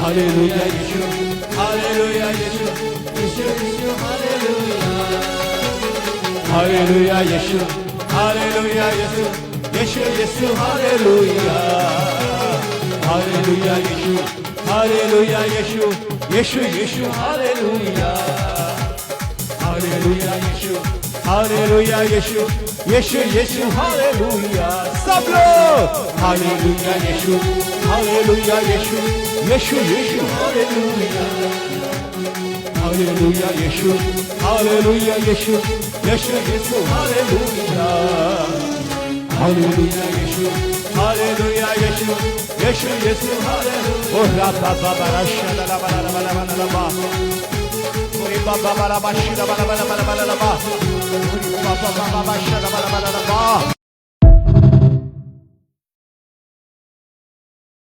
Hallelujah, Yeshua. Hallelujah, Yeshua. Yeshua, Yeshua, hallelujah. Hallelujah, Yeshua. Hallelujah, Yeshua. Yeshua, Yeshua, hallelujah. Hallelujah, Yeshua. Hallelujah, Yeshua. Yeshua, Yeshua, hallelujah. Hallelujah, Yeshua. Hallelujah, Yeshua. Yeshua, Yeshua, hallelujah. Sablo. Hallelujah, Yeshua. Hallelujah, Yeshua. Yeshua, Yeshua, hallelujah. Hallelujah, Yeshua. Hallelujah, Yeshua. Yeshua, Yeshua, hallelujah. Hallelujah, Yeshua. Hallelujah, Yeshua. Yeshua, Yeshua, hallelujah. Oh, Rabba, Baba, Rasha, la, la, la, la, la, la, la, la, la. Oh, Baba, Baba, Rasha, la, la, la, la, la, la, la, la, la. Oh, Baba, Baba, Rasha, la, la, la, la, la, la.